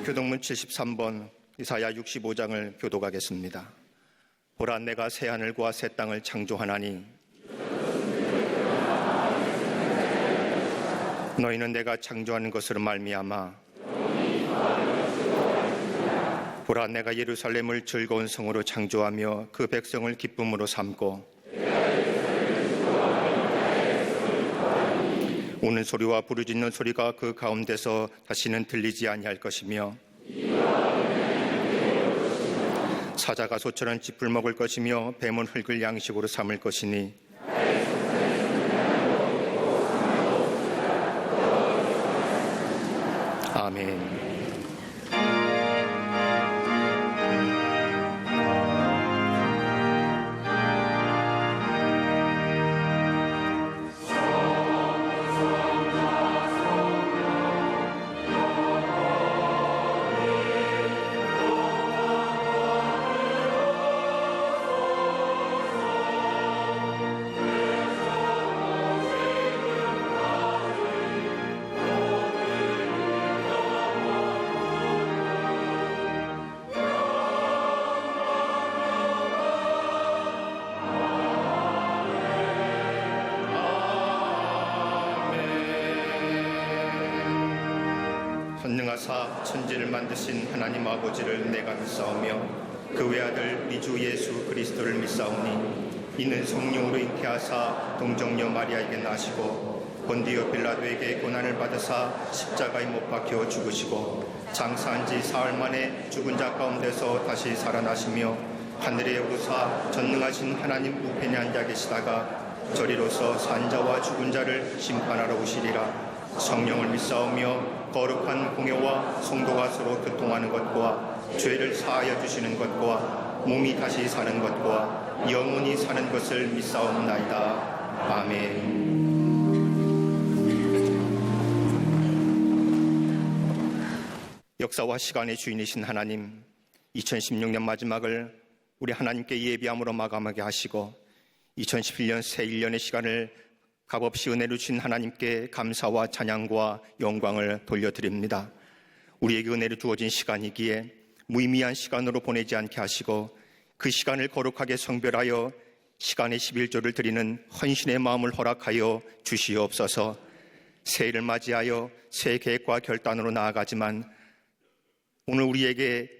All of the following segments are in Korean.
교동문 73번 이사야 65장을 교독하겠습니다. 보라, 내가 새 하늘과 새 땅을 창조하나니 너희는 내가 창조하는 것으로 말미암아 보라, 내가 예루살렘을 즐거운 성으로 창조하며 그 백성을 기쁨으로 삼고 우는 소리와 부르짖는 소리가 그 가운데서 다시는 들리지 아니할 것이며 사자가 소처럼 짚을 먹을 것이며 뱀은 흙을 양식으로 삼을 것이니 아멘. 전능하사 천지를 만드신 하나님 아버지를 내가 믿사오며 그 외아들 우리 주 예수 그리스도를 믿사오니 이는 성령으로 잉태하사 동정녀 마리아에게 나시고 본디오 빌라도에게 고난을 받으사 십자가에 못 박혀 죽으시고 장사한 지 사흘 만에 죽은 자 가운데서 다시 살아나시며 하늘에 오르사 전능하신 하나님 우편에 앉아 계시다가 저리로서 산자와 죽은 자를 심판하러 오시리라. 성령을 믿사오며 거룩한 공회와 성도가 서로 교통하는 것과 죄를 사하여 주시는 것과 몸이 다시 사는 것과 영원히 사는 것을 믿사옵나이다. 아멘. 역사와 시간의 주인이신 하나님, 2016년 마지막을 우리 하나님께 예비함으로 마감하게 하시고 2011년 새 1년의 시간을 값없이 은혜를 주신 하나님께 감사와 찬양과 영광을 돌려드립니다. 우리에게 은혜를 주어진 시간이기에 무의미한 시간으로 보내지 않게 하시고 그 시간을 거룩하게 성별하여 시간의 11조를 드리는 헌신의 마음을 허락하여 주시옵소서. 새해를 맞이하여 새 계획과 결단으로 나아가지만 오늘 우리에게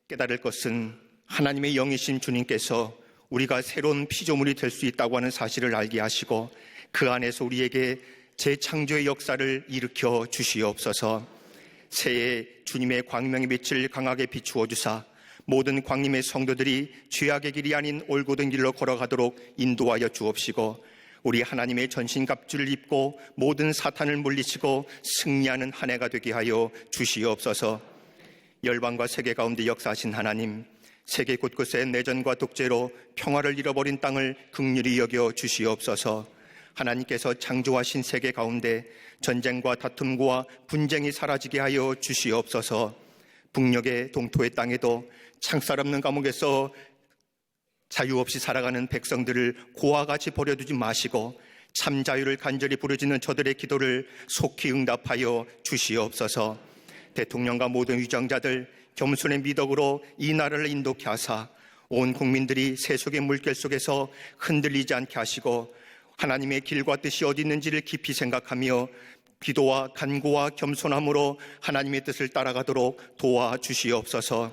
깨달을 것은 하나님의 영이신 주님께서 우리가 새로운 피조물이 될 수 있다고 하는 사실을 알게 하시고 그 안에서 우리에게 재창조의 역사를 일으켜 주시옵소서. 새해 주님의 광명의 빛을 강하게 비추어 주사 모든 광림의 성도들이 죄악의 길이 아닌 올곧은 길로 걸어가도록 인도하여 주옵시고 우리 하나님의 전신갑주를 입고 모든 사탄을 물리치고 승리하는 한 해가 되게 하여 주시옵소서. 열방과 세계 가운데 역사하신 하나님, 세계 곳곳에 내전과 독재로 평화를 잃어버린 땅을 긍휼히 여겨 주시옵소서. 하나님께서 창조하신 세계 가운데 전쟁과 다툼과 분쟁이 사라지게 하여 주시옵소서. 북녘의 동토의 땅에도 창살 없는 감옥에서 자유 없이 살아가는 백성들을 고와 같이 버려두지 마시고 참 자유를 간절히 부르짖는 저들의 기도를 속히 응답하여 주시옵소서. 대통령과 모든 위정자들 겸손의 미덕으로 이 나라를 인도케 하사 온 국민들이 세속의 물결 속에서 흔들리지 않게 하시고 하나님의 길과 뜻이 어디 있는지를 깊이 생각하며 기도와 간구와 겸손함으로 하나님의 뜻을 따라가도록 도와주시옵소서.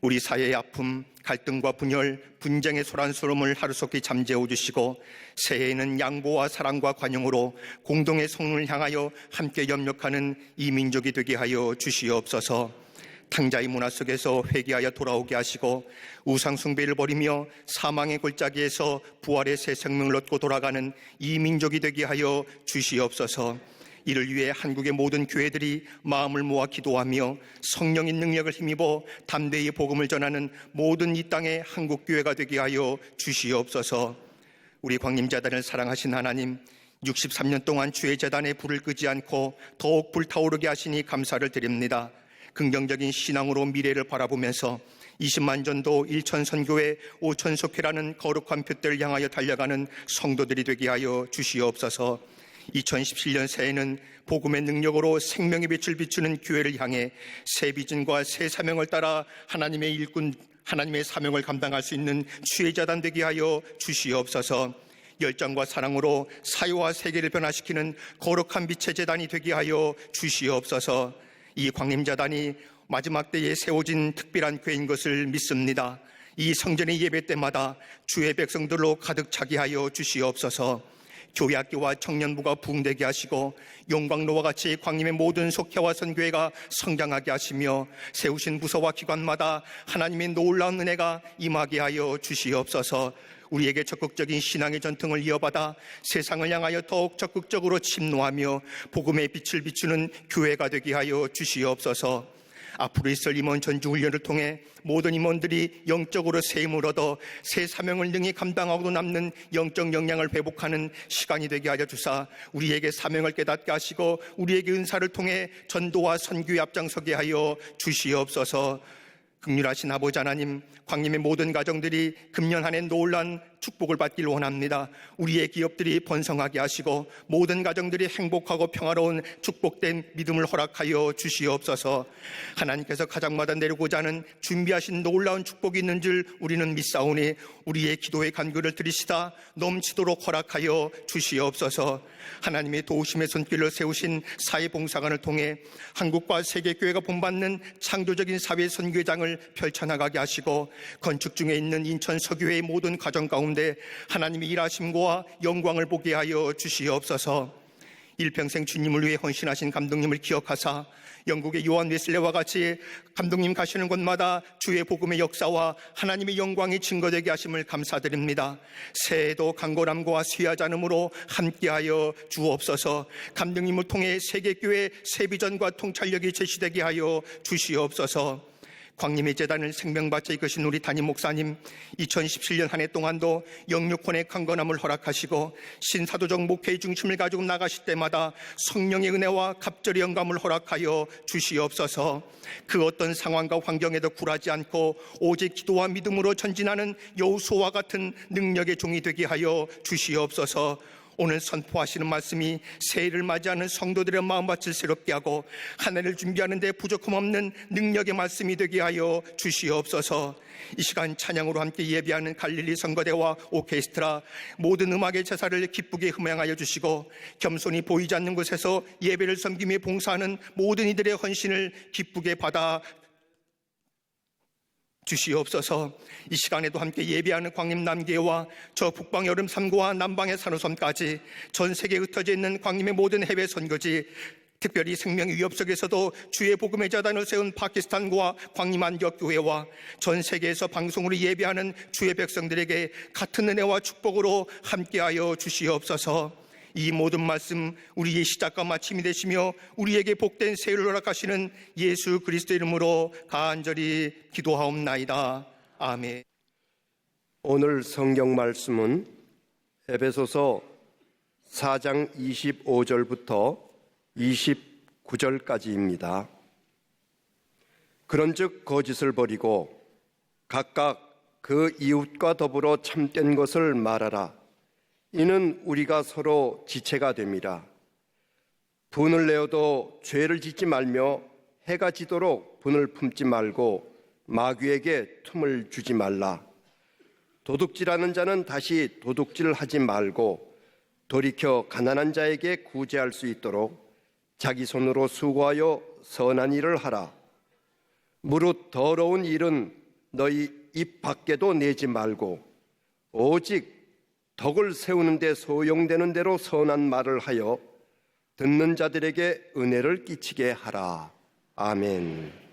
우리 사회의 아픔, 갈등과 분열, 분쟁의 소란스러움을 하루속히 잠재워 주시고 새해에는 양보와 사랑과 관용으로 공동의 성을 향하여 함께 협력하는 이 민족이 되게 하여 주시옵소서. 탕자의 문화 속에서 회개하여 돌아오게 하시고 우상 숭배를 버리며 사망의 골짜기에서 부활의 새 생명을 얻고 돌아가는 이 민족이 되게 하여 주시옵소서. 이를 위해 한국의 모든 교회들이 마음을 모아 기도하며 성령의 능력을 힘입어 담대히 복음을 전하는 모든 이 땅의 한국교회가 되게 하여 주시옵소서. 우리 광림재단을 사랑하신 하나님, 63년 동안 주의 재단에 불을 끄지 않고 더욱 불타오르게 하시니 감사를 드립니다. 긍정적인 신앙으로 미래를 바라보면서 20만 전도 1천 선교회 5천 속회라는 거룩한 표대를 향하여 달려가는 성도들이 되게 하여 주시옵소서. 2017년 새해는 복음의 능력으로 생명의 빛을 비추는 교회를 향해 새 비전과 새 사명을 따라 하나님의 일꾼, 하나님의 사명을 감당할 수 있는 주의 재단 되게 하여 주시옵소서. 열정과 사랑으로 사회와 세계를 변화시키는 거룩한 빛의 재단이 되게 하여 주시옵소서. 이 광림재단이 마지막 때에 세워진 특별한 교회인 것을 믿습니다. 이 성전의 예배 때마다 주의 백성들로 가득 차게 하여 주시옵소서. 교회학교와 청년부가 부흥되게 하시고 용광로와 같이 광림의 모든 속회와 선교회가 성장하게 하시며 세우신 부서와 기관마다 하나님의 놀라운 은혜가 임하게 하여 주시옵소서. 우리에게 적극적인 신앙의 전통을 이어받아 세상을 향하여 더욱 적극적으로 침노하며 복음의 빛을 비추는 교회가 되게 하여 주시옵소서. 앞으로 있을 임원 전주훈련을 통해 모든 임원들이 영적으로 세임을 얻어 새 사명을 능히 감당하고 남는 영적 역량을 회복하는 시간이 되게 하여 주사 우리에게 사명을 깨닫게 하시고 우리에게 은사를 통해 전도와 선교에 앞장서게 하여 주시옵소서. 긍휼하신 아버지 하나님, 광림의 모든 가정들이 금년 한 해 놀라운 축복을 받기를 원합니다. 우리의 기업들이 번성하게 하시고 모든 가정들이 행복하고 평화로운 축복된 믿음을 허락하여 주시옵소서. 하나님께서 가정마다 내리고자 하는 준비하신 놀라운 축복이 있는 줄 우리는 믿사오니 우리의 기도의 간구를 들으시다 넘치도록 허락하여 주시옵소서. 하나님의 도우심의 손길을 세우신 사회봉사관을 통해 한국과 세계교회가 본받는 창조적인 사회 선교장을 펼쳐나가게 하시고 건축 중에 있는 인천 서교회의 모든 가정 가운데 하나님의 일하심과 영광을 보게 하여 주시옵소서. 일평생 주님을 위해 헌신하신 감독님을 기억하사 영국의 요한 웨슬레와 같이 감독님 가시는 곳마다 주의 복음의 역사와 하나님의 영광이 증거되게 하심을 감사드립니다. 새해도 강건함과 쇠하지 않음으로 함께하여 주옵소서. 감독님을 통해 세계교회 새비전과 통찰력이 제시되게 하여 주시옵소서. 광림의 재단을 생명받쳐 이끄신 우리 담임 목사님, 2017년 한 해 동안도 영육혼의 강건함을 허락하시고 신사도적 목회의 중심을 가지고 나가실 때마다 성령의 은혜와 갑절의 영감을 허락하여 주시옵소서. 그 어떤 상황과 환경에도 굴하지 않고 오직 기도와 믿음으로 전진하는 여호수아와 같은 능력의 종이 되게 하여 주시옵소서. 오늘 선포하시는 말씀이 새해를 맞이하는 성도들의 마음밭을 새롭게 하고 한 해를 준비하는 데 부족함 없는 능력의 말씀이 되게 하여 주시옵소서. 이 시간 찬양으로 함께 예배하는 갈릴리 선거대와 오케스트라 모든 음악의 제사를 기쁘게 흠양하여 주시고 겸손히 보이지 않는 곳에서 예배를 섬기며 봉사하는 모든 이들의 헌신을 기쁘게 받아 주시옵소서. 이 시간에도 함께 예배하는 광림 남계와 저 북방 여름 3구와 남방의 산호섬까지 전 세계에 흩어져 있는 광림의 모든 해외 선교지, 특별히 생명 위협 속에서도 주의 복음의 재단을 세운 파키스탄과 광림 안격교회와 전 세계에서 방송으로 예배하는 주의 백성들에게 같은 은혜와 축복으로 함께하여 주시옵소서. 이 모든 말씀 우리의 시작과 마침이 되시며 우리에게 복된 새해를 허락하시는 예수 그리스도 이름으로 간절히 기도하옵나이다. 아멘. 오늘 성경 말씀은 에베소서 4장 25절부터 29절까지입니다. 그런즉 거짓을 버리고 각각 그 이웃과 더불어 참된 것을 말하라. 이는 우리가 서로 지체가 됨이라. 분을 내어도 죄를 짓지 말며 해가 지도록 분을 품지 말고 마귀에게 틈을 주지 말라. 도둑질하는 자는 다시 도둑질하지 말고 돌이켜 가난한 자에게 구제할 수 있도록 자기 손으로 수고하여 선한 일을 하라. 무릇 더러운 일은 너희 입 밖에도 내지 말고 오직 덕을 세우는 데 소용되는 대로 선한 말을 하여 듣는 자들에게 은혜를 끼치게 하라. 아멘.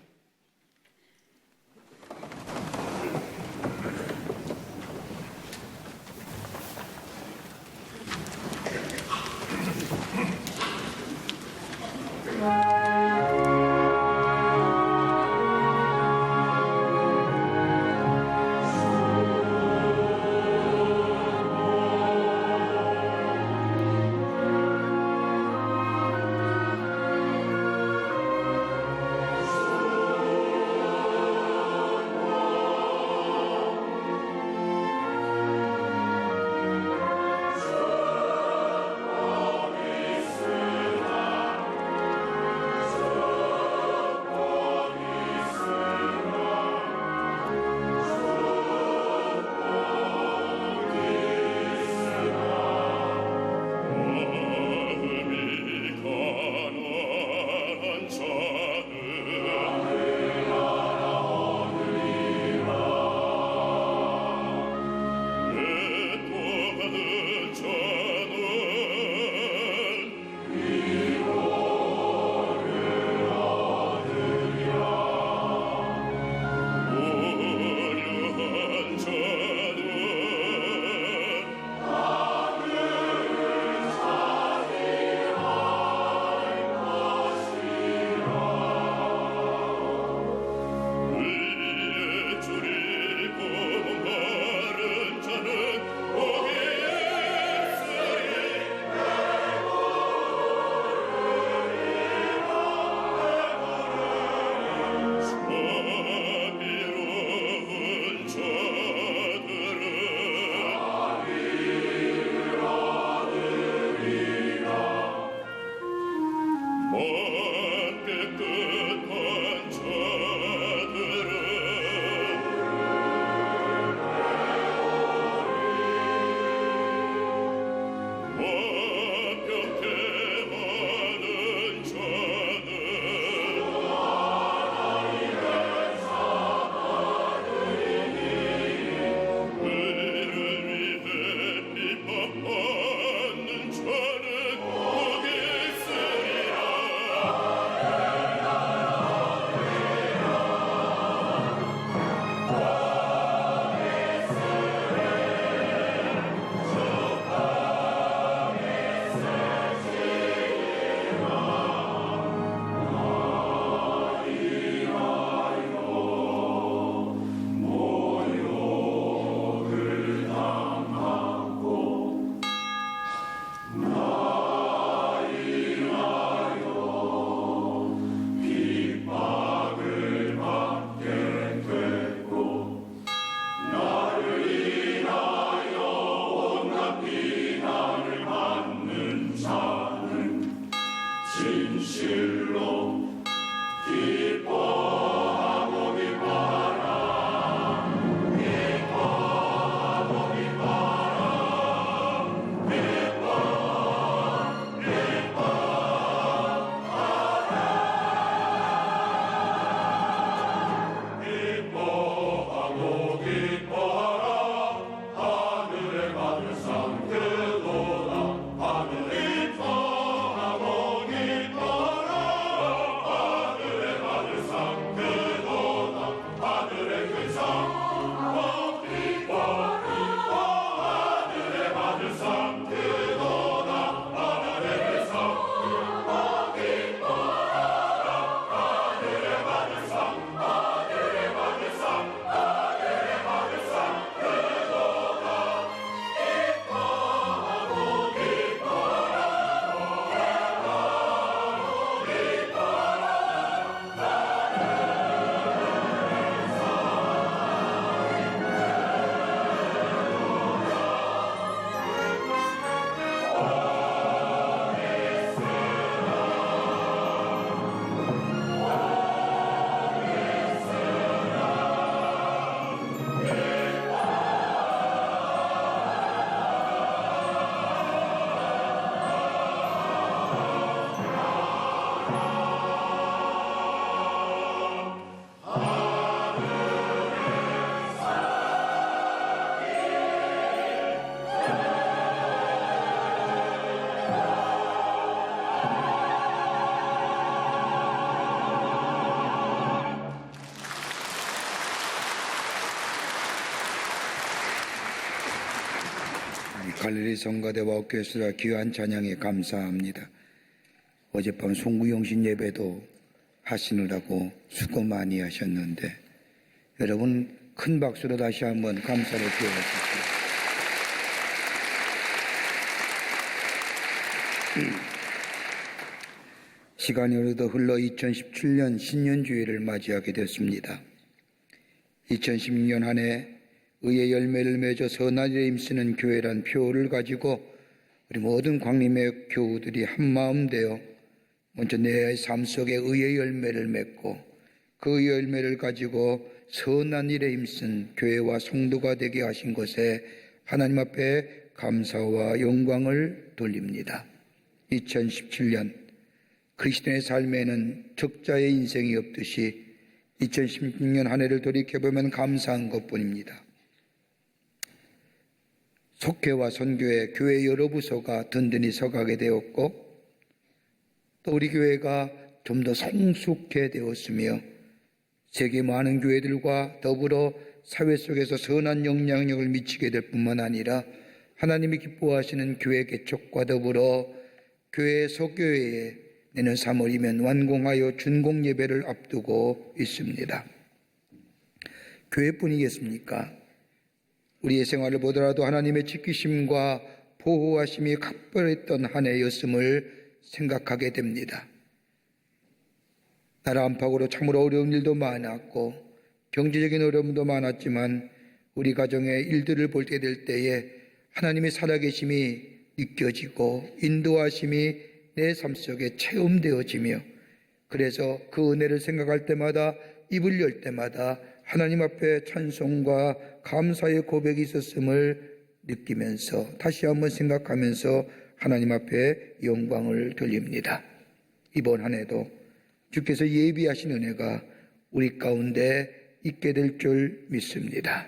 갈릴리 성가대와 오케스트라 귀한 찬양에 감사합니다. 어젯밤 송구영신 예배도 하시느라고 수고 많이 하셨는데 여러분 큰 박수로 다시 한번 감사를 표하십시오. 시간이 어느덧 흘러 2017년 신년주일을 맞이하게 됐습니다. 2016년 한 해 의의 열매를 맺어 선한 일에 힘쓰는 교회란 표를 가지고 우리 모든 광림의 교우들이 한마음 되어 먼저 내 삶 속에 의의 열매를 맺고 그 의의 열매를 가지고 선한 일에 힘쓴 교회와 성도가 되게 하신 것에 하나님 앞에 감사와 영광을 돌립니다. 2017년 그리스도인의 삶에는 적자의 인생이 없듯이 2016년 한 해를 돌이켜보면 감사한 것뿐입니다. 속회와 선교회, 교회 여러 부서가 든든히 서가게 되었고 또 우리 교회가 좀 더 성숙해 되었으며 세계 많은 교회들과 더불어 사회 속에서 선한 영향력을 미치게 될 뿐만 아니라 하나님이 기뻐하시는 교회 개척과 더불어 교회 소교회에 내년 3월이면 완공하여 준공 예배를 앞두고 있습니다. 교회뿐이겠습니까? 우리의 생활을 보더라도 하나님의 지키심과 보호하심이 각별했던 한 해였음을 생각하게 됩니다. 나라 안팎으로 참으로 어려운 일도 많았고 경제적인 어려움도 많았지만 우리 가정의 일들을 볼 때 될 때에 하나님의 살아계심이 느껴지고 인도하심이 내 삶 속에 체험되어지며 그래서 그 은혜를 생각할 때마다 입을 열 때마다 하나님 앞에 찬송과 감사의 고백이 있었음을 느끼면서 다시 한번 생각하면서 하나님 앞에 영광을 돌립니다. 이번 한 해도 주께서 예비하신 은혜가 우리 가운데 있게 될 줄 믿습니다.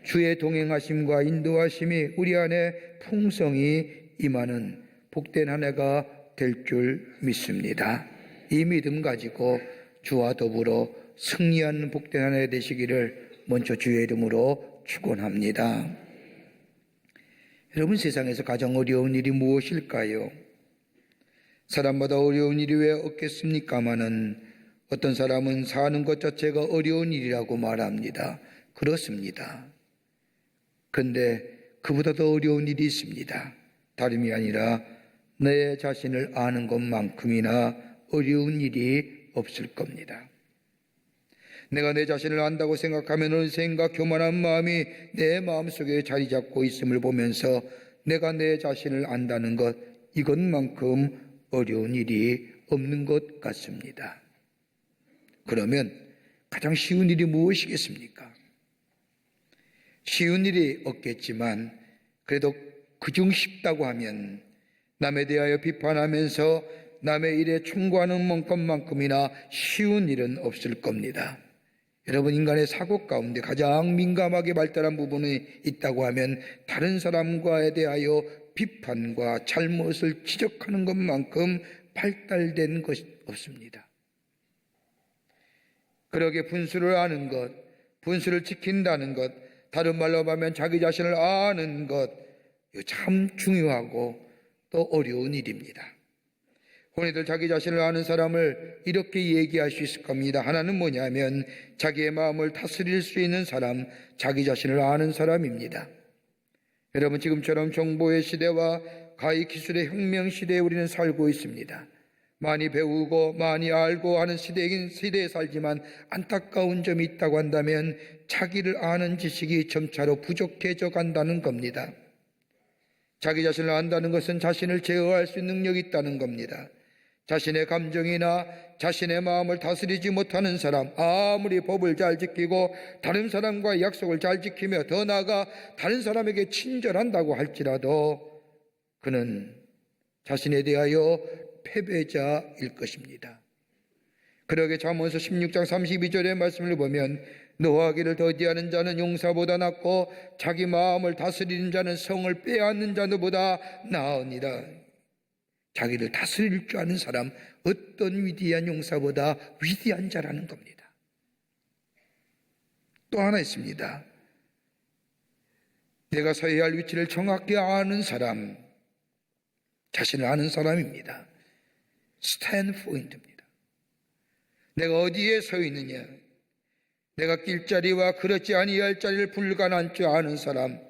주의 동행하심과 인도하심이 우리 안에 풍성히 임하는 복된 한 해가 될 줄 믿습니다. 이 믿음 가지고 주와 더불어 승리하는 복된 한 해 되시기를 먼저 주의 이름으로 축원합니다. 여러분, 세상에서 가장 어려운 일이 무엇일까요? 사람마다 어려운 일이 왜 없겠습니까마는 어떤 사람은 사는 것 자체가 어려운 일이라고 말합니다. 그렇습니다. 그런데 그보다 더 어려운 일이 있습니다. 다름이 아니라 내 자신을 아는 것만큼이나 어려운 일이 없을 겁니다. 내가 내 자신을 안다고 생각하면 어느샌가 교만한 마음이 내 마음속에 자리 잡고 있음을 보면서 내가 내 자신을 안다는 것, 이것만큼 어려운 일이 없는 것 같습니다. 그러면 가장 쉬운 일이 무엇이겠습니까? 쉬운 일이 없겠지만 그래도 그중 쉽다고 하면 남에 대하여 비판하면서 남의 일에 충고하는 것만큼이나 쉬운 일은 없을 겁니다. 여러분, 인간의 사고 가운데 가장 민감하게 발달한 부분이 있다고 하면 다른 사람과에 대하여 비판과 잘못을 지적하는 것만큼 발달된 것이 없습니다. 그러게 분수를 아는 것, 분수를 지킨다는 것, 다른 말로 하면 자기 자신을 아는 것, 이거 참 중요하고 또 어려운 일입니다. 혼이들 자기 자신을 아는 사람을 이렇게 얘기할 수 있을 겁니다. 하나는 뭐냐면 자기의 마음을 다스릴 수 있는 사람, 자기 자신을 아는 사람입니다. 여러분, 지금처럼 정보의 시대와 가히 기술의 혁명 시대에 우리는 살고 있습니다. 많이 배우고 많이 알고 하는 시대에 살지만 안타까운 점이 있다고 한다면 자기를 아는 지식이 점차로 부족해져 간다는 겁니다. 자기 자신을 안다는 것은 자신을 제어할 수 있는 능력이 있다는 겁니다. 자신의 감정이나 자신의 마음을 다스리지 못하는 사람, 아무리 법을 잘 지키고 다른 사람과의 약속을 잘 지키며 더 나아가 다른 사람에게 친절한다고 할지라도 그는 자신에 대하여 패배자일 것입니다. 그러게 잠언서 16장 32절의 말씀을 보면 노하기를 더디하는 자는 용사보다 낫고 자기 마음을 다스리는 자는 성을 빼앗는 자보다 나으니라. 자기를 다스릴 줄 아는 사람, 어떤 위대한 용사보다 위대한 자라는 겁니다. 또 하나 있습니다. 내가 서야 할 위치를 정확히 아는 사람, 자신을 아는 사람입니다. 스탠포인트입니다. 내가 어디에 서 있느냐, 내가 길자리와 그렇지 아니할 자리를 분간할 줄 아는 사람,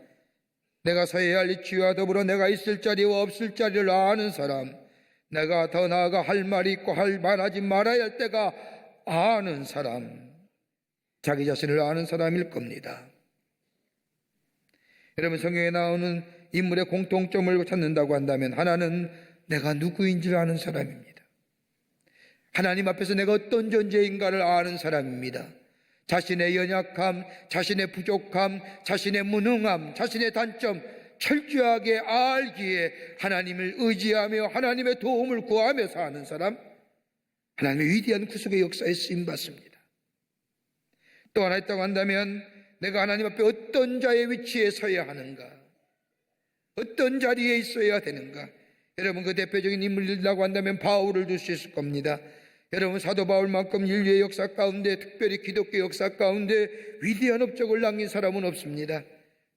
내가 서야 할 위치와 더불어 내가 있을 자리와 없을 자리를 아는 사람, 내가 더 나아가 할 말이 있고 말하지 말아야 할 때가 아는 사람, 자기 자신을 아는 사람일 겁니다. 여러분, 성경에 나오는 인물의 공통점을 찾는다고 한다면 하나는 내가 누구인지를 아는 사람입니다. 하나님 앞에서 내가 어떤 존재인가를 아는 사람입니다. 자신의 연약함, 자신의 부족함, 자신의 무능함, 자신의 단점 철저하게 알기에 하나님을 의지하며 하나님의 도움을 구하며 사는 사람, 하나님의 위대한 구속의 역사에 쓰임받습니다. 또 하나 있다고 한다면 내가 하나님 앞에 어떤 자의 위치에 서야 하는가, 어떤 자리에 있어야 되는가. 여러분, 그 대표적인 인물이라고 한다면 바울을 들 수 있을 겁니다. 여러분, 사도 바울만큼 인류의 역사 가운데, 특별히 기독교 역사 가운데 위대한 업적을 남긴 사람은 없습니다.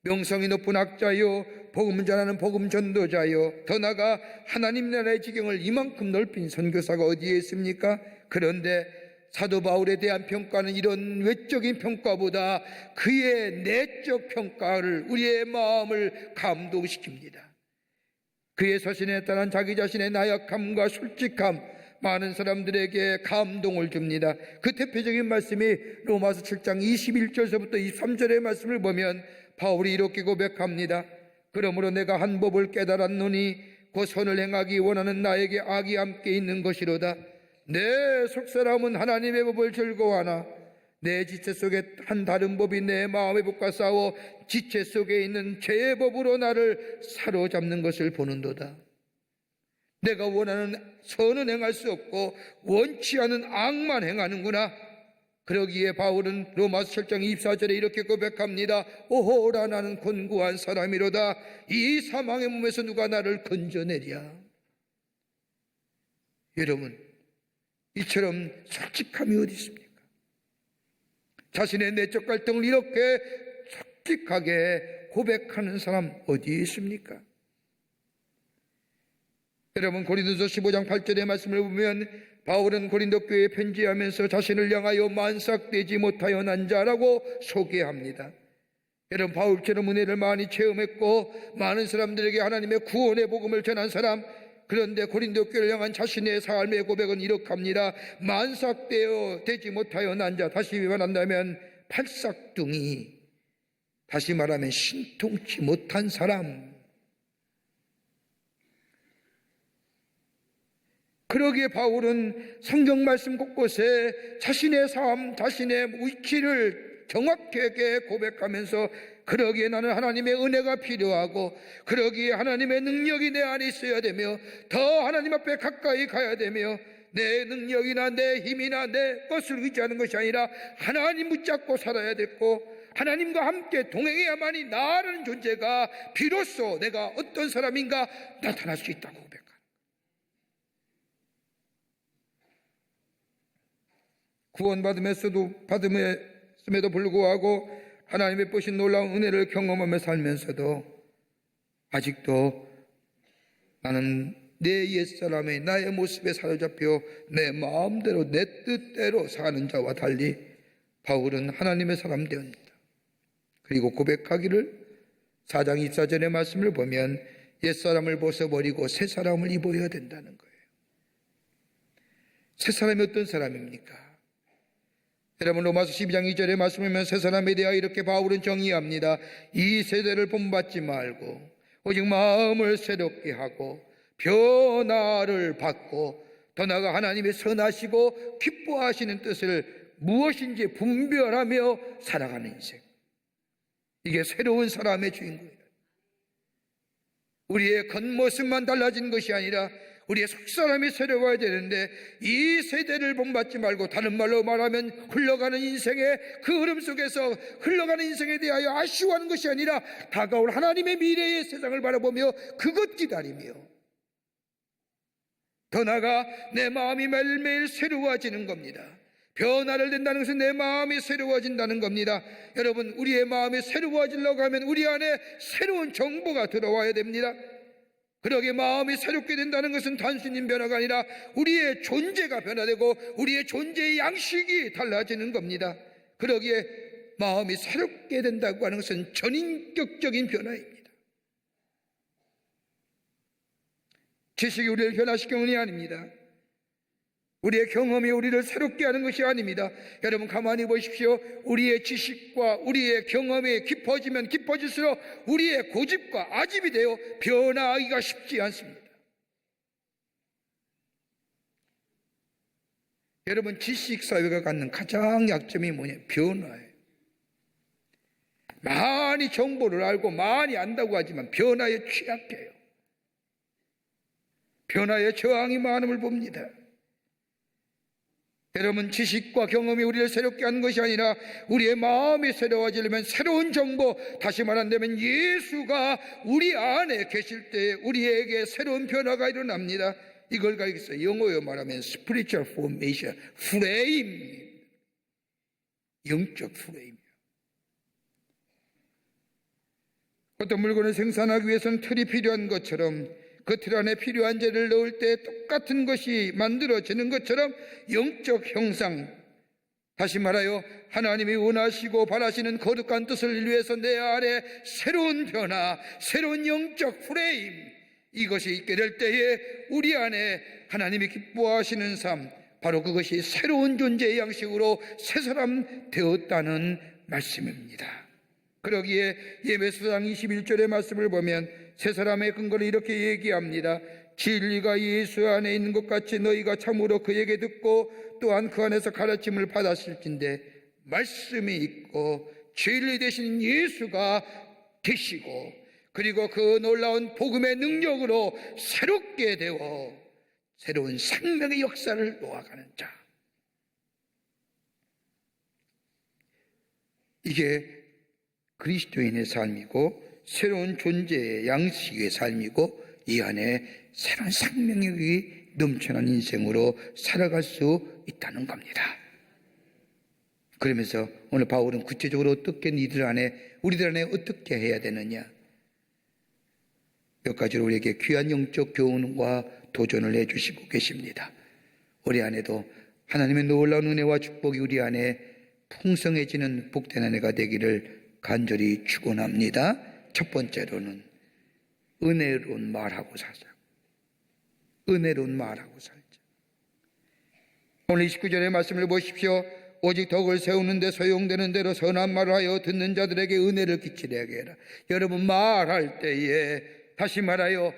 명성이 높은 학자요, 복음 전하는 복음 전도자요, 더 나아가 하나님 나라의 지경을 이만큼 넓힌 선교사가 어디에 있습니까? 그런데 사도 바울에 대한 평가는 이런 외적인 평가보다 그의 내적 평가를, 우리의 마음을 감동시킵니다. 그의 서신에 따른 자기 자신의 나약함과 솔직함, 많은 사람들에게 감동을 줍니다. 그 대표적인 말씀이 로마서 7장 21절서부터 23절의 말씀을 보면 바울이 이렇게 고백합니다. 그러므로 내가 한 법을 깨달았노니 그 선을 행하기 원하는 나에게 악이 함께 있는 것이로다. 내 속사람은 하나님의 법을 즐거워하나 내 지체 속에 한 다른 법이 내 마음의 법과 싸워 지체 속에 있는 죄의 법으로 나를 사로잡는 것을 보는도다. 내가 원하는 선은 행할 수 없고 원치 않은 악만 행하는구나. 그러기에 바울은 로마서 7장 24절에 이렇게 고백합니다. 오호라, 나는 곤고한 사람이로다. 이 사망의 몸에서 누가 나를 건져내랴. 여러분, 이처럼 솔직함이 어디 있습니까? 자신의 내적 갈등을 이렇게 솔직하게 고백하는 사람 어디에 있습니까? 여러분, 고린도서 15장 8절의 말씀을 보면 바울은 고린도 교회에 편지하면서 자신을 향하여 만삭되지 못하여 난 자라고 소개합니다. 여러분, 바울처럼 은혜를 많이 체험했고 많은 사람들에게 하나님의 구원의 복음을 전한 사람, 그런데 고린도 교회를 향한 자신의 삶의 고백은 이렇게 합니다. 만삭되어 되지 못하여 난 자, 다시 말한다면 팔싹둥이, 다시 말하면 신통치 못한 사람. 그러기에 바울은 성경 말씀 곳곳에 자신의 삶, 자신의 위치를 정확하게 고백하면서 그러기에 나는 하나님의 은혜가 필요하고, 그러기에 하나님의 능력이 내 안에 있어야 되며, 더 하나님 앞에 가까이 가야 되며, 내 능력이나 내 힘이나 내 것을 의지하는 것이 아니라 하나님 붙잡고 살아야 됐고, 하나님과 함께 동행해야만이 나라는 존재가 비로소 내가 어떤 사람인가 나타날 수 있다고 고백합니다. 구원받음에도 불구하고 하나님의 보신 놀라운 은혜를 경험하며 살면서도 아직도 나는 내 옛사람의 나의 모습에 사로잡혀 내 마음대로 내 뜻대로 사는 자와 달리 바울은 하나님의 사람 되었습니다. 그리고 고백하기를 4장 24절의 말씀을 보면 옛사람을 벗어버리고 새 사람을 입어야 된다는 거예요. 새 사람이 어떤 사람입니까? 여러분, 로마서 12장 2절의 말씀을 보면 새 사람에 대하여 이렇게 바울은 정의합니다. 이 세대를 본받지 말고 오직 마음을 새롭게 하고 변화를 받고 더 나아가 하나님의 선하시고 기뻐하시는 뜻을 무엇인지 분별하며 살아가는 인생. 이게 새로운 사람의 주인공이에요. 우리의 겉모습만 달라진 것이 아니라 우리의 속사람이 새로워야 되는데, 이 세대를 본받지 말고, 다른 말로 말하면 흘러가는 인생의 그 흐름 속에서 흘러가는 인생에 대하여 아쉬워하는 것이 아니라 다가올 하나님의 미래의 세상을 바라보며 그것 기다리며, 더 나아가 내 마음이 매일매일 새로워지는 겁니다. 변화를 된다는 것은 내 마음이 새로워진다는 겁니다. 여러분, 우리의 마음이 새로워지려고 하면 우리 안에 새로운 정보가 들어와야 됩니다. 그러게 마음이 새롭게 된다는 것은 단순히 변화가 아니라 우리의 존재가 변화되고 우리의 존재의 양식이 달라지는 겁니다. 그러기에 마음이 새롭게 된다고 하는 것은 전인격적인 변화입니다. 지식이 우리를 변화시키는 것이 아닙니다. 우리의 경험이 우리를 새롭게 하는 것이 아닙니다. 여러분, 가만히 보십시오. 우리의 지식과 우리의 경험이 깊어지면 깊어질수록 우리의 고집과 아집이 되어 변화하기가 쉽지 않습니다. 여러분, 지식사회가 갖는 가장 약점이 뭐냐? 변화예요. 많이 정보를 알고 많이 안다고 하지만 변화에 취약해요. 변화에 저항이 많음을 봅니다. 여러분, 지식과 경험이 우리를 새롭게 하는 것이 아니라 우리의 마음이 새로워지려면 새로운 정보, 다시 말한다면 예수가 우리 안에 계실 때 우리에게 새로운 변화가 일어납니다. 이걸 가리켜서 영어로 말하면 spiritual formation, 프레임, 영적 프레임이에요. 어떤 물건을 생산하기 위해서는 틀이 필요한 것처럼 그 틀 안에 필요한 재를 넣을 때 똑같은 것이 만들어지는 것처럼 영적 형상, 다시 말하여 하나님이 원하시고 바라시는 거룩한 뜻을 위해서 내 안에 새로운 변화, 새로운 영적 프레임, 이것이 있게 될 때에 우리 안에 하나님이 기뻐하시는 삶, 바로 그것이 새로운 존재의 양식으로 새 사람 되었다는 말씀입니다. 그러기에 예배서장 21절의 말씀을 보면 새 사람의 근거를 이렇게 얘기합니다. 진리가 예수 안에 있는 것 같이 너희가 참으로 그에게 듣고 또한 그 안에서 가르침을 받았을진데 말씀이 있고 진리 되신 예수가 계시고 그리고 그 놀라운 복음의 능력으로 새롭게 되어 새로운 생명의 역사를 놓아가는 자, 이게 그리스도인의 삶이고 새로운 존재의 양식의 삶이고 이 안에 새로운 생명력이 넘쳐난 인생으로 살아갈 수 있다는 겁니다. 그러면서 오늘 바울은 구체적으로 어떻게 우리들 안에 어떻게 해야 되느냐, 몇 가지로 우리에게 귀한 영적 교훈과 도전을 해주시고 계십니다. 우리 안에도 하나님의 놀라운 은혜와 축복이 우리 안에 풍성해지는 복된 한 해가 되기를 간절히 축원합니다. 첫 번째로는 은혜로운 말하고 살자. 은혜로운 말하고 살자. 오늘 29절의 말씀을 보십시오. 오직 덕을 세우는데 소용되는 대로 선한 말을 하여 듣는 자들에게 은혜를 끼치게 해라. 여러분, 말할 때에 다시 말하여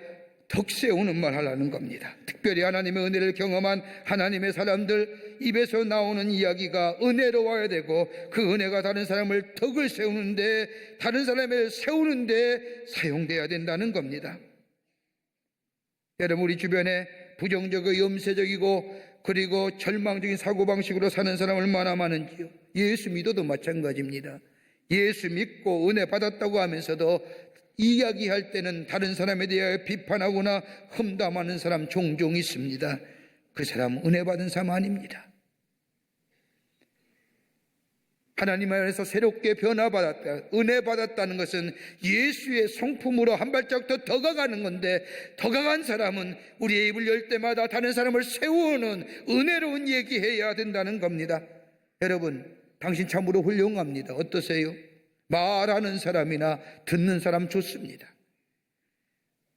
덕 세우는 말 하라는 겁니다. 특별히 하나님의 은혜를 경험한 하나님의 사람들 입에서 나오는 이야기가 은혜로워야 되고 그 은혜가 다른 사람을 덕을 세우는데, 다른 사람을 세우는데 사용돼야 된다는 겁니다. 여러분, 우리 주변에 부정적이고 염세적이고 그리고 절망적인 사고방식으로 사는 사람 얼마나 많은지요. 예수 믿어도 마찬가지입니다. 예수 믿고 은혜 받았다고 하면서도 이야기할 때는 다른 사람에 대하여 비판하거나 험담하는 사람 종종 있습니다. 그 사람은 은혜 받은 사람 아닙니다. 하나님 안에서 새롭게 변화받았다, 은혜 받았다는 것은 예수의 성품으로 한 발짝 더 다가가는 건데, 다가간 사람은 우리의 입을 열 때마다 다른 사람을 세우는 은혜로운 얘기해야 된다는 겁니다. 여러분, 당신 참으로 훌륭합니다. 어떠세요? 말하는 사람이나 듣는 사람 좋습니다.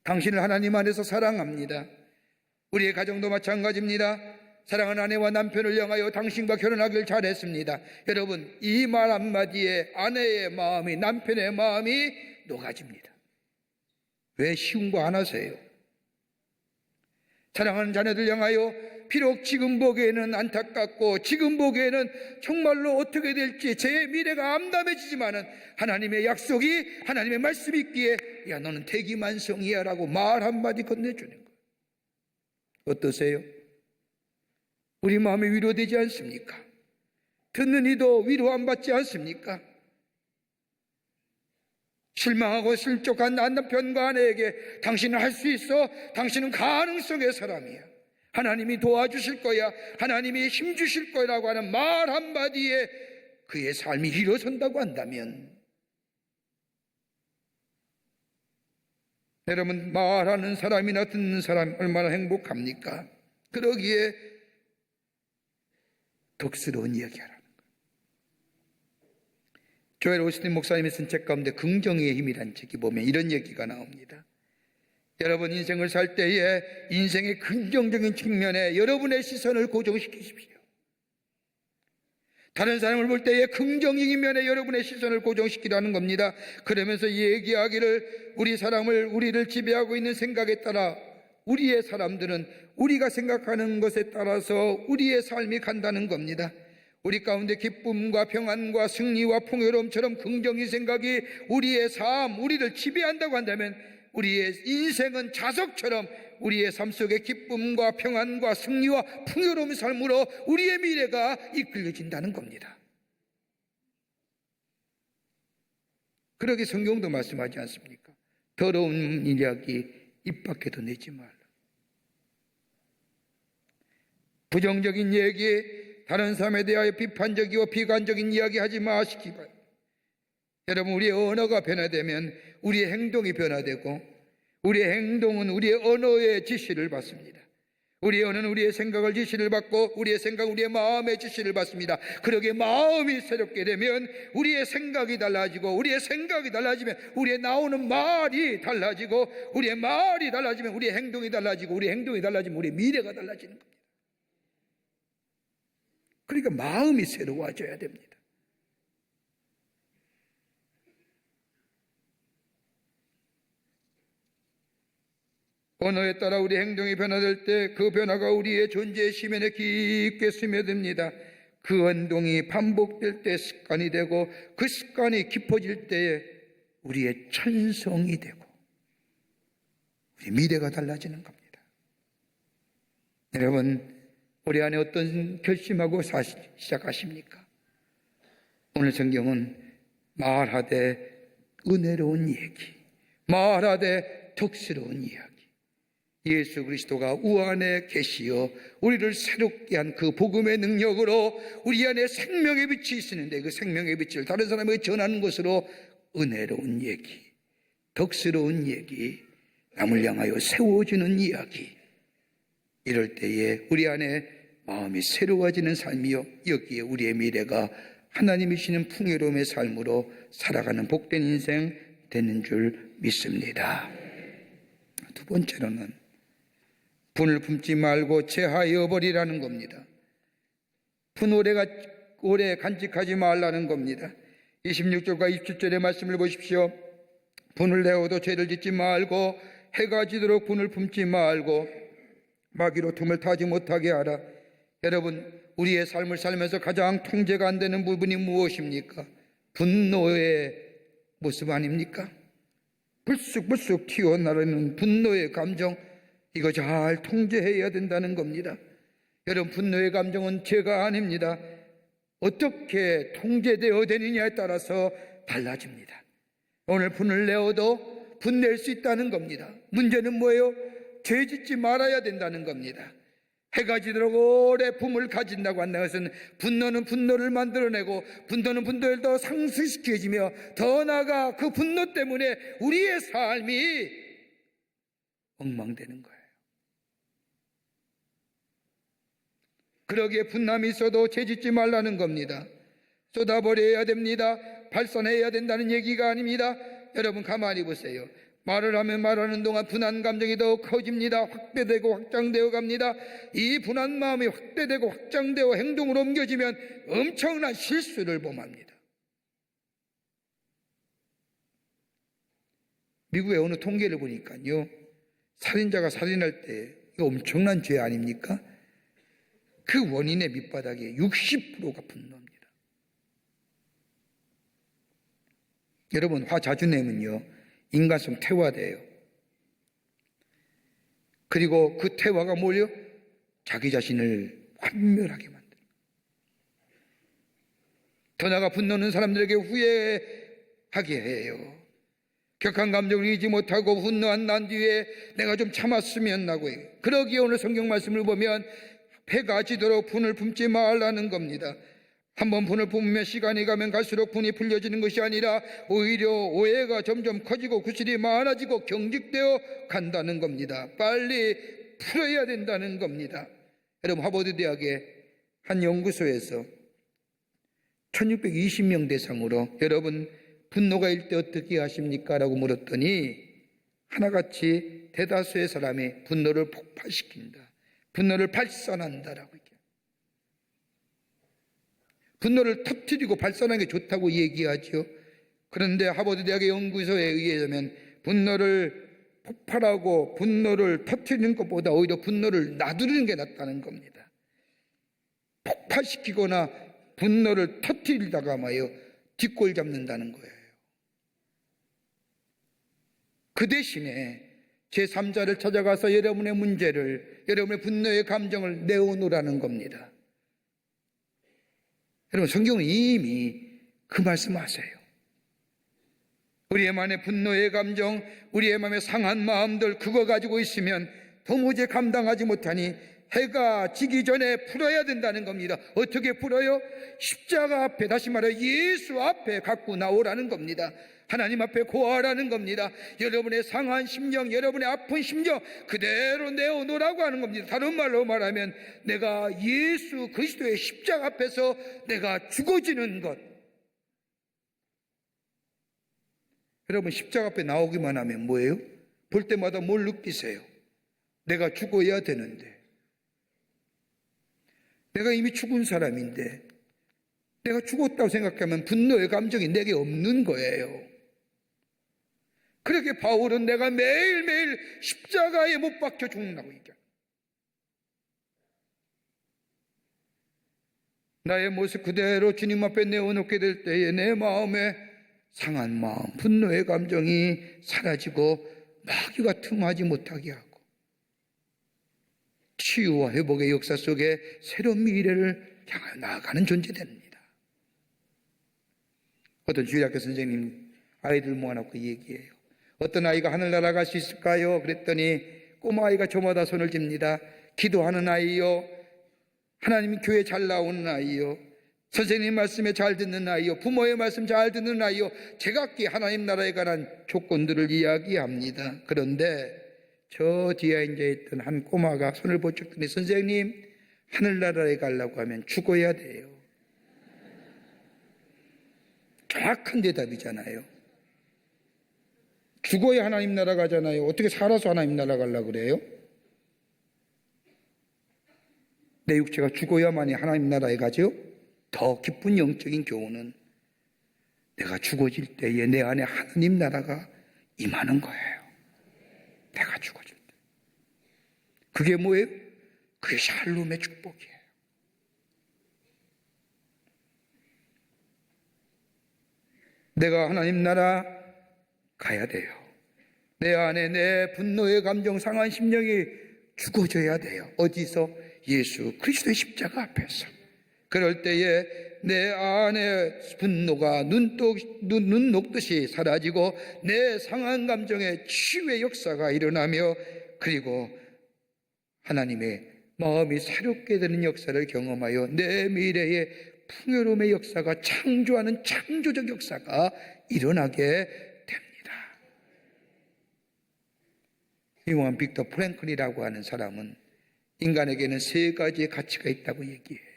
당신을 하나님 안에서 사랑합니다. 우리의 가정도 마찬가지입니다. 사랑하는 아내와 남편을 향하여 당신과 결혼하길 잘했습니다. 여러분, 이 말 한마디에 아내의 마음이, 남편의 마음이 녹아집니다. 왜 쉬운 거 안 하세요? 사랑하는 자녀들 향하여 비록 지금 보기에는 안타깝고 지금 보기에는 정말로 어떻게 될지 제 미래가 암담해지지만은 하나님의 약속이, 하나님의 말씀이 있기에 야, 너는 대기만성이야 라고 말 한마디 건네주는 거예요. 어떠세요? 우리 마음이 위로되지 않습니까? 듣는 이도 위로 안 받지 않습니까? 실망하고 실족한 남편과 아내에게 당신은 할 수 있어, 당신은 가능성의 사람이야, 하나님이 도와주실 거야, 하나님이 힘주실 거라고 하는 말 한마디에 그의 삶이 일어선다고 한다면, 여러분, 말하는 사람이나 듣는 사람 얼마나 행복합니까? 그러기에 덕스러운 이야기하라는 거예요. 조엘 오스틴 목사님이 쓴 책 가운데 긍정의 힘이라는 책이 보면 이런 얘기가 나옵니다. 여러분, 인생을 살 때에 인생의 긍정적인 측면에 여러분의 시선을 고정시키십시오. 다른 사람을 볼 때에 긍정적인 면에 여러분의 시선을 고정시키라는 겁니다. 그러면서 얘기하기를, 우리를 지배하고 있는 생각에 따라 우리의 사람들은 우리가 생각하는 것에 따라서 우리의 삶이 간다는 겁니다. 우리 가운데 기쁨과 평안과 승리와 풍요로움처럼 긍정의 생각이 우리의 삶, 우리를 지배한다고 한다면 우리의 인생은 자석처럼 우리의 삶 속에 기쁨과 평안과 승리와 풍요로운 삶으로 우리의 미래가 이끌려진다는 겁니다. 그러게 성경도 말씀하지 않습니까? 더러운 이야기 입 밖에도 내지 말라. 부정적인 얘기, 다른 사람에 대하여 비판적이고 비관적인 이야기 하지 마시기 바랍니다. 여러분, 우리의 언어가 변화되면 우리의 행동이 변화되고, 우리의 행동은 우리의 언어의 지시를 받습니다. 우리의 언어는 우리의 생각을 지시를 받고, 우리의 생각은 우리의 마음의 지시를 받습니다. 그러기에 마음이 새롭게 되면 우리의 생각이 달라지고, 우리의 생각이 달라지면 우리의 나오는 말이 달라지고, 우리의 말이 달라지면 우리의 행동이 달라지고, 우리의 행동이 달라지면 우리의 미래가 달라지는 겁니다. 그러니까 마음이 새로워져야 됩니다. 언어에 따라 우리 행동이 변화될 때 그 변화가 우리의 존재의 심연에 깊게 스며듭니다. 그 행동이 반복될 때 습관이 되고, 그 습관이 깊어질 때에 우리의 천성이 되고 우리 미래가 달라지는 겁니다. 여러분, 올해 안에 어떤 결심하고 시작하십니까? 오늘 성경은 말하되 은혜로운 얘기, 말하되 덕스러운 이야기, 예수 그리스도가 우리 안에 계시어 우리를 새롭게 한 그 복음의 능력으로 우리 안에 생명의 빛이 있는데, 그 생명의 빛을 다른 사람에게 전하는 것으로 은혜로운 얘기, 덕스러운 얘기, 남을 향하여 세워주는 이야기, 이럴 때에 우리 안에 마음이 새로워지는 삶이요, 여기에 우리의 미래가 하나님이 주시는 풍요로움의 삶으로 살아가는 복된 인생 되는 줄 믿습니다. 두 번째로는 분을 품지 말고 제하여 버리라는 겁니다. 분 오래 간직하지 말라는 겁니다. 26절과 27절의 말씀을 보십시오. 분을 내어도 죄를 짓지 말고, 해가 지도록 분을 품지 말고, 마귀로 틈을 타지 못하게 하라. 여러분, 우리의 삶을 살면서 가장 통제가 안 되는 부분이 무엇입니까? 분노의 모습 아닙니까? 불쑥불쑥 튀어나오는 분노의 감정, 이거 잘 통제해야 된다는 겁니다. 여러분, 분노의 감정은 죄가 아닙니다. 어떻게 통제되어 되느냐에 따라서 달라집니다. 오늘 분을 내어도 분낼 수 있다는 겁니다. 문제는 뭐예요? 죄 짓지 말아야 된다는 겁니다. 해가 지도록 오래 품을 가진다고 한다는 것은, 분노는 분노를 만들어내고, 분노는 분노를 더 상승시켜지며, 더 나아가 그 분노 때문에 우리의 삶이 엉망되는 거예요. 그러기에 분남이 있어도 죄짓지 말라는 겁니다. 쏟아버려야 됩니다. 발산해야 된다는 얘기가 아닙니다. 여러분, 가만히 보세요. 말을 하면 말하는 동안 분한 감정이 더 커집니다. 확대되고 확장되어 갑니다. 이 분한 마음이 확대되고 확장되어 행동으로 옮겨지면 엄청난 실수를 범합니다. 미국의 어느 통계를 보니까요, 살인자가 살인할 때 이거 엄청난 죄 아닙니까? 그 원인의 밑바닥에 60%가 분노입니다. 여러분, 화 자주 내면요, 인간성 퇴화돼요. 그리고 그 퇴화가 뭐예요? 자기 자신을 환멸하게 만들어요. 더 나아가 분노는 사람들에게 후회하게 해요. 격한 감정을 이기지 못하고 분노한 난 뒤에 내가 좀 참았으면 하고, 그러기에 오늘 성경 말씀을 보면 배가 지도록 분을 품지 말라는 겁니다. 한번 분을 품으면 시간이 가면 갈수록 분이 풀려지는 것이 아니라 오히려 오해가 점점 커지고 구실이 많아지고 경직되어 간다는 겁니다. 빨리 풀어야 된다는 겁니다. 여러분, 하버드 대학의 한 연구소에서 1620명 대상으로 여러분 분노가 일 때 어떻게 하십니까? 라고 물었더니 하나같이 대다수의 사람이 분노를 폭발시킨다, 분노를 발산한다라고 얘기해요. 분노를 터뜨리고 발산하는 게 좋다고 얘기하죠. 그런데 하버드 대학의 연구소에 의하면 분노를 폭발하고 분노를 터뜨리는 것보다 오히려 분노를 놔두는 게 낫다는 겁니다. 폭발시키거나 분노를 터뜨리다가 뒷골 잡는다는 거예요. 그 대신에 제3자를 찾아가서 여러분의 문제를, 여러분의 분노의 감정을 내어놓으라는 겁니다. 여러분, 성경은 이미 그 말씀하세요. 우리의 마음의 분노의 감정, 우리의 마음의 상한 마음들, 그거 가지고 있으면 도무지 감당하지 못하니 해가 지기 전에 풀어야 된다는 겁니다. 어떻게 풀어요? 십자가 앞에, 다시 말해 예수 앞에 갖고 나오라는 겁니다. 하나님 앞에 고하라는 겁니다. 여러분의 상한 심령, 여러분의 아픈 심령 그대로 내어놓으라고 하는 겁니다. 다른 말로 말하면 내가 예수 그리스도의 십자가 앞에서 내가 죽어지는 것. 여러분, 십자가 앞에 나오기만 하면 뭐예요? 볼 때마다 뭘 느끼세요? 내가 죽어야 되는데, 내가 이미 죽은 사람인데 내가 죽었다고 생각하면 분노의 감정이 내게 없는 거예요. 그렇게 바울은 내가 매일매일 십자가에 못 박혀 죽는다고 얘기합니다. 나의 모습 그대로 주님 앞에 내어놓게 될 때에 내 마음에 상한 마음, 분노의 감정이 사라지고 마귀가 틈하지 못하게 하고 치유와 회복의 역사 속에 새로운 미래를 향하여 나아가는 존재됩니다. 어떤 주일학교 선생님 아이들 모아놓고 얘기해요. 어떤 아이가 하늘나라 갈 수 있을까요? 그랬더니 꼬마아이가 저마다 손을 집니다. 기도하는 아이요, 하나님 교회 잘 나오는 아이요, 선생님 말씀에 잘 듣는 아이요, 부모의 말씀 잘 듣는 아이요, 제각기 하나님 나라에 관한 조건들을 이야기합니다. 그런데 저 뒤에 앉아 있던 한 꼬마가 손을 번쩍더니 선생님, 하늘나라에 가려고 하면 죽어야 돼요. 정확한 대답이잖아요. 죽어야 하나님 나라 가잖아요. 어떻게 살아서 하나님 나라 가려고 그래요? 내 육체가 죽어야만이 하나님 나라에 가죠. 더 깊은 영적인 교훈은 내가 죽어질 때에 내 안에 하나님 나라가 임하는 거예요. 내가 죽어질 때. 그게 뭐예요? 그게 샬롬의 축복이에요. 내가 하나님 나라 가야 돼요. 내 안에 내 분노의 감정, 상한 심령이 죽어져야 돼요. 어디서? 예수 그리스도의 십자가 앞에서. 그럴 때에 내 안에 분노가 눈 녹듯이 사라지고 내 상한 감정의 치유의 역사가 일어나며, 그리고 하나님의 마음이 새롭게 되는 역사를 경험하여 내 미래의 풍요로움의 역사가, 창조하는 창조적 역사가 일어나게 됩니다. 유명한 빅터 프랭클이라고 하는 사람은 인간에게는 세 가지의 가치가 있다고 얘기해요.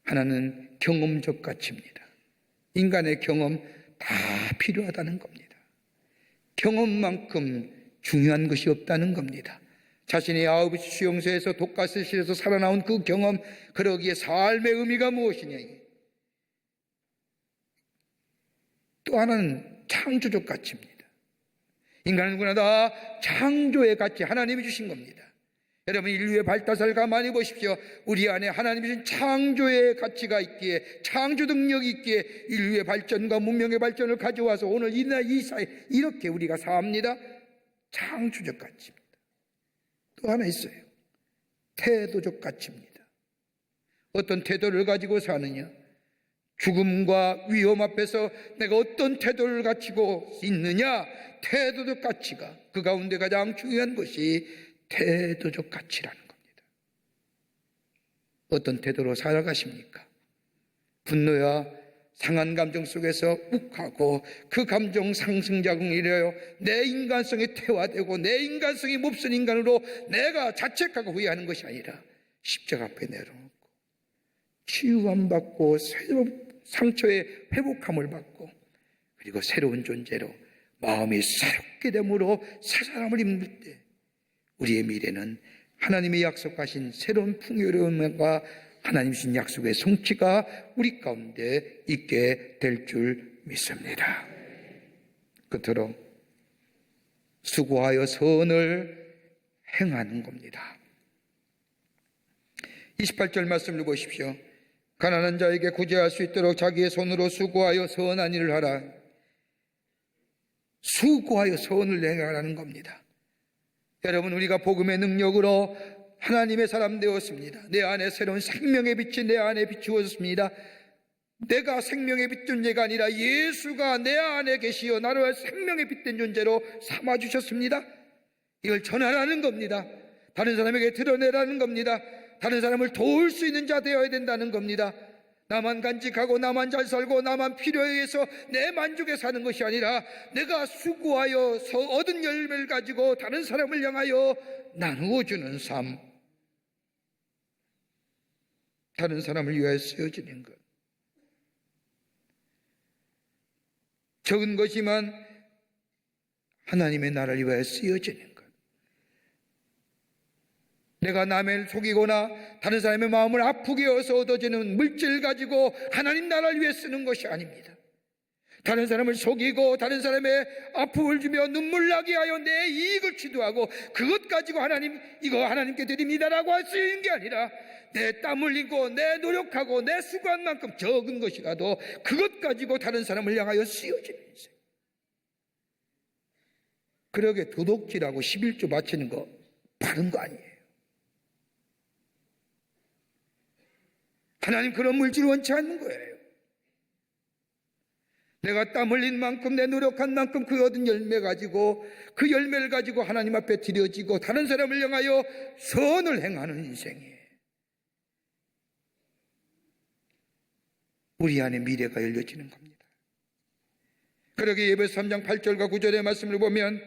하나는 경험적 가치입니다. 인간의 경험 다 필요하다는 겁니다. 경험만큼 중요한 것이 없다는 겁니다. 자신이 아우비츠 수용소에서 독가스실에서 살아나온 그 경험, 그러기에 삶의 의미가 무엇이냐. 또 하나는 창조적 가치입니다. 인간은 누구나 다 창조의 가치, 하나님이 주신 겁니다. 여러분, 인류의 발달사를 가만히 보십시오. 우리 안에 하나님이 주신 창조의 가치가 있기에, 창조 능력이 있기에 인류의 발전과 문명의 발전을 가져와서 오늘 이 사회 이렇게 우리가 삽니다. 창조적 가치입니다. 또 하나 있어요. 태도적 가치입니다. 어떤 태도를 가지고 사느냐. 죽음과 위험 앞에서 내가 어떤 태도를 갖추고 있느냐? 태도적 가치가, 그 가운데 가장 중요한 것이 태도적 가치라는 겁니다. 어떤 태도로 살아가십니까? 분노와 상한 감정 속에서 욱하고 그 감정 상승작용이 이래요 내 인간성이 퇴화되고 내 인간성이 몹쓸 인간으로 내가 자책하고 후회하는 것이 아니라 십자가 앞에 내려놓고 치유함 받고 상처의 회복함을 받고 그리고 새로운 존재로 마음이 새롭게 됨으로 새 사람을 입는 때 우리의 미래는 하나님이 약속하신 새로운 풍요로움과 하나님 주신 약속의 성취가 우리 가운데 있게 될 줄 믿습니다. 끝으로 수고하여 선을 행하는 겁니다. 28절 말씀을 보십시오. 가난한 자에게 구제할 수 있도록 자기의 손으로 수고하여 선한 일을 하라. 수고하여 선을 행하라는 겁니다. 여러분, 우리가 복음의 능력으로 하나님의 사람 되었습니다. 내 안에 새로운 생명의 빛이 내 안에 비추어졌습니다. 내가 생명의 빛 존재가 아니라 예수가 내 안에 계시어 나를 생명의 빛된 존재로 삼아주셨습니다. 이걸 전하라는 겁니다. 다른 사람에게 드러내라는 겁니다. 다른 사람을 도울 수 있는 자 되어야 된다는 겁니다. 나만 간직하고 나만 잘 살고 나만 필요에 의해서 내 만족에 사는 것이 아니라 내가 수고하여 얻은 열매를 가지고 다른 사람을 향하여 나누어주는 삶, 다른 사람을 위하여 쓰여지는 것. 적은 것이지만 하나님의 나라를 위하여 쓰여지는 것. 내가 남을 속이거나 다른 사람의 마음을 아프게 해서 얻어지는 물질을 가지고 하나님 나라를 위해 쓰는 것이 아닙니다. 다른 사람을 속이고 다른 사람의 아픔을 주며 눈물 나게 하여 내 이익을 취두하고 그것 가지고 하나님, 이거 하나님께 드립니다라고 할 수 있는 게 아니라 내 땀 흘리고 내 노력하고 내 수고한 만큼 적은 것이라도 그것 가지고 다른 사람을 향하여 쓰여지는 인생. 그러게 도둑질하고 11조 바치는 거 바른 거 아니에요. 하나님 그런 물질을 원치 않는 거예요. 내가 땀 흘린 만큼 내 노력한 만큼 그 얻은 열매 가지고 그 열매를 가지고 하나님 앞에 드려지고 다른 사람을 향하여 선을 행하는 인생이에요. 우리 안에 미래가 열려지는 겁니다. 그러게 예배서 3장 8절과 9절의 말씀을 보면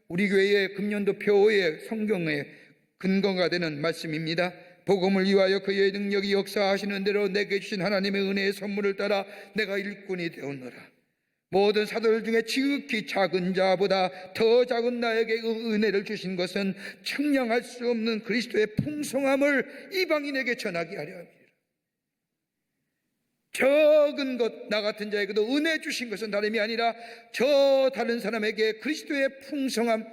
우리 교회의 금년도 표의 성경의 근거가 되는 말씀입니다. 복음을 위하여 그의 능력이 역사하시는 대로 내게 주신 하나님의 은혜의 선물을 따라 내가 일꾼이 되었노라. 모든 사도들 중에 지극히 작은 자보다 더 작은 나에게 은혜를 주신 것은 측량할 수 없는 그리스도의 풍성함을 이방인에게 전하게 하려 합니다. 적은 것 나 같은 자에게도 은혜 주신 것은 다름이 아니라 저 다른 사람에게 그리스도의 풍성함,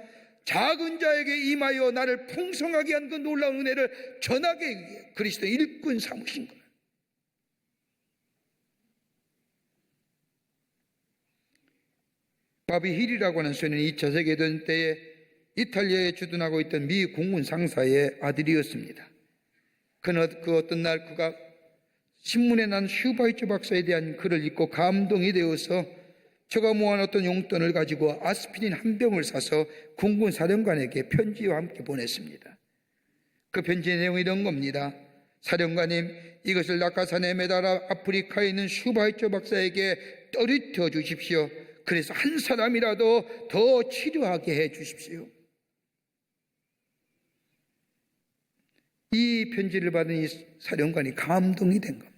작은 자에게 임하여 나를 풍성하게 한 그 놀라운 은혜를 전하게 위해 그리스도의 일꾼 삼으신 거예요. 바비 힐이라고 하는 소년이 2차 세계대전 때에 이탈리아에 주둔하고 있던 미 공군 상사의 아들이었습니다. 그 어떤 날 그가 신문에 난 슈바이처 박사에 대한 글을 읽고 감동이 되어서 저가 모아놓은 어떤 용돈을 가지고 아스피린 한 병을 사서 공군 사령관에게 편지와 함께 보냈습니다. 그 편지의 내용이 이런 겁니다. 사령관님, 이것을 낙하산에 매달아 아프리카에 있는 슈바이처 박사에게 떨어뜨려 주십시오. 그래서 한 사람이라도 더 치료하게 해 주십시오. 이 편지를 받은 이 사령관이 감동이 된 겁니다.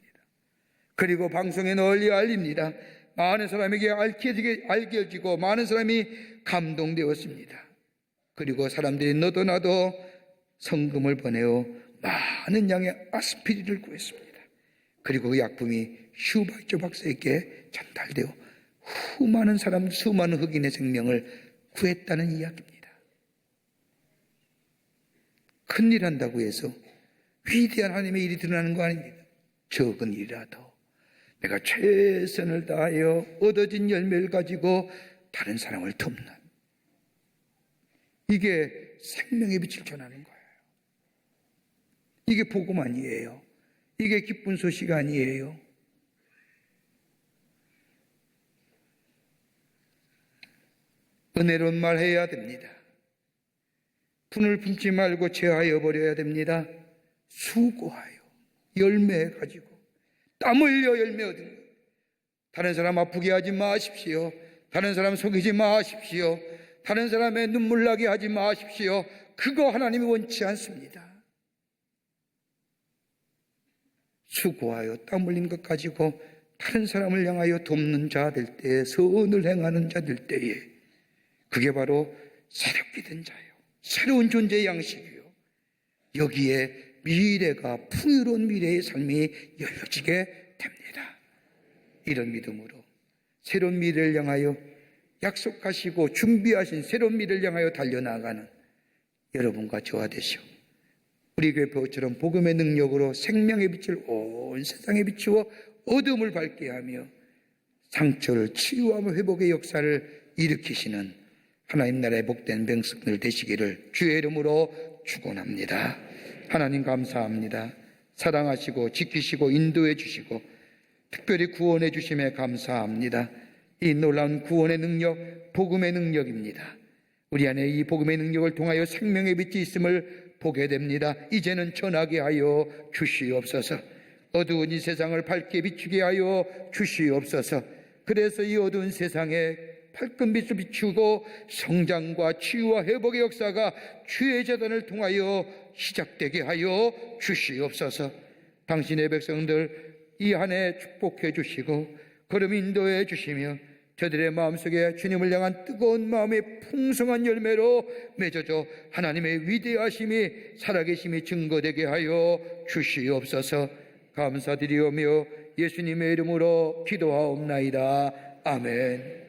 그리고 방송에 널리 알립니다. 많은 사람에게 알려지고 많은 사람이 감동되었습니다. 그리고 사람들이 너도 나도 성금을 보내어 많은 양의 아스피린을 구했습니다. 그리고 그 약품이 슈바이처 박사에게 전달되어 수많은 흑인의 생명을 구했다는 이야기입니다. 큰일 한다고 해서 위대한 하나님의 일이 드러나는 거 아닙니다. 적은 일이라도 내가 최선을 다하여 얻어진 열매를 가지고 다른 사람을 돕는, 이게 생명의 빛을 전하는 거예요. 이게 복음 아니에요. 이게 기쁜 소식 아니에요. 은혜로운 말 해야 됩니다. 분을 품지 말고 제하여 버려야 됩니다. 수고하여 열매 가지고 땀 흘려 열매 얻은 것. 다른 사람 아프게 하지 마십시오. 다른 사람 속이지 마십시오. 다른 사람의 눈물 나게 하지 마십시오. 그거 하나님이 원치 않습니다. 수고하여 땀 흘린 것 가지고 다른 사람을 향하여 돕는 자들 때에, 선을 행하는 자들 때에, 그게 바로 새롭게 된 자예요. 새로운 존재의 양식이요. 여기에 미래가, 풍요로운 미래의 삶이 열려지게 됩니다. 이런 믿음으로 새로운 미래를 향하여 약속하시고 준비하신 새로운 미래를 향하여 달려나가는 여러분과 저와 되시오. 우리 교회 표처럼 복음의 능력으로 생명의 빛을 온 세상에 비추어 어둠을 밝게 하며 상처를 치유하며 회복의 역사를 일으키시는 하나님 나라의 복된 백성들 되시기를 주의 이름으로 축원합니다. 하나님 감사합니다. 사랑하시고 지키시고 인도해 주시고 특별히 구원해 주심에 감사합니다. 이 놀라운 구원의 능력, 복음의 능력입니다. 우리 안에 이 복음의 능력을 통하여 생명의 빛이 있음을 보게 됩니다. 이제는 전하게 하여 주시옵소서. 어두운 이 세상을 밝게 비추게 하여 주시옵소서. 그래서 이 어두운 세상에 밝은 빛을 비추고 성장과 치유와 회복의 역사가 주의 재단을 통하여 시작되게 하여 주시옵소서. 당신의 백성들 이 한 해 축복해 주시고 걸음 인도해 주시며 저들의 마음속에 주님을 향한 뜨거운 마음의 풍성한 열매로 맺어져 하나님의 위대하심이 살아계심이 증거되게 하여 주시옵소서. 감사드리오며 예수님의 이름으로 기도하옵나이다. 아멘.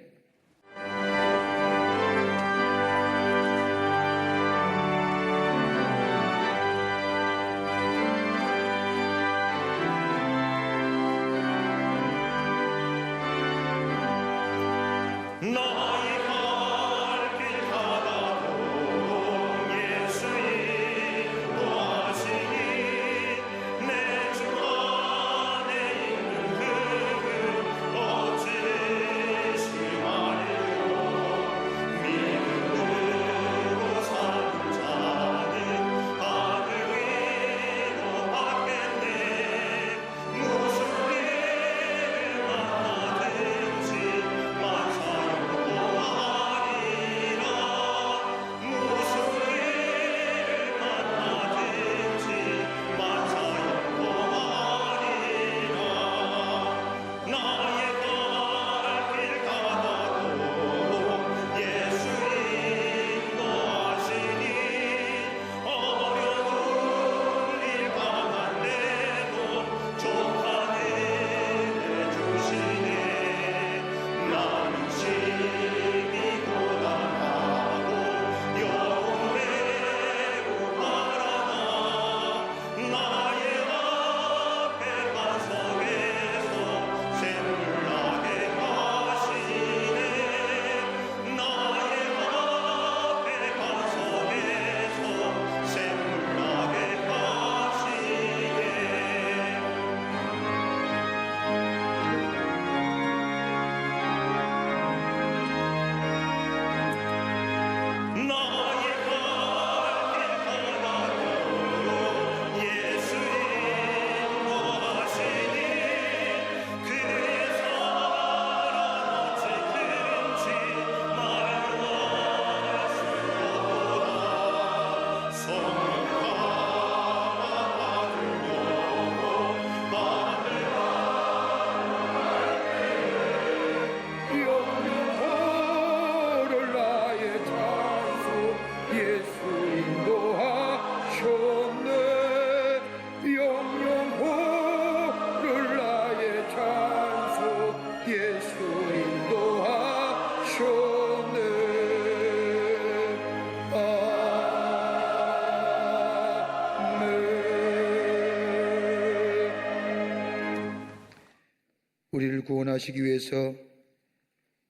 우리를 구원하시기 위해서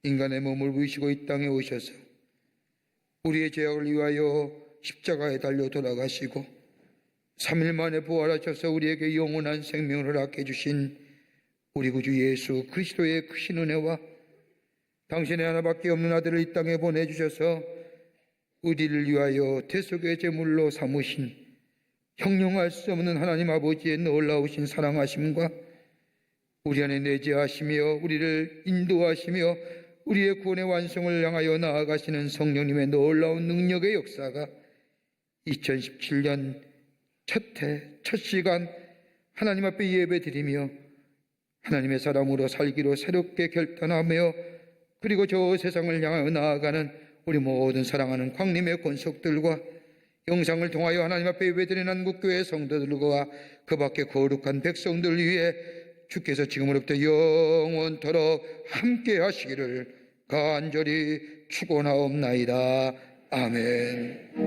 인간의 몸을 부이시고 이 땅에 오셔서 우리의 죄악을 위하여 십자가에 달려 돌아가시고 3일 만에 부활하셔서 우리에게 영원한 생명을 얻게 해주신 우리 구주 예수 그리스도의 크신 은혜와 당신의 하나밖에 없는 아들을 이 땅에 보내주셔서 우리를 위하여 대속의 제물로 삼으신 형용할 수 없는 하나님 아버지의 놀라우신 사랑하심과 우리 안에 내재하시며 우리를 인도하시며 우리의 구원의 완성을 향하여 나아가시는 성령님의 놀라운 능력의 역사가 2017년 첫 시간 하나님 앞에 예배드리며 하나님의 사람으로 살기로 새롭게 결단하며 그리고 저 세상을 향하여 나아가는 우리 모든 사랑하는 광림의 권속들과 영상을 통하여 하나님 앞에 예배드리는 한국교회 성도들과 그 밖에 거룩한 백성들 위해 주께서 지금으로부터 영원토록 함께 하시기를 간절히 축원하옵나이다. 아멘.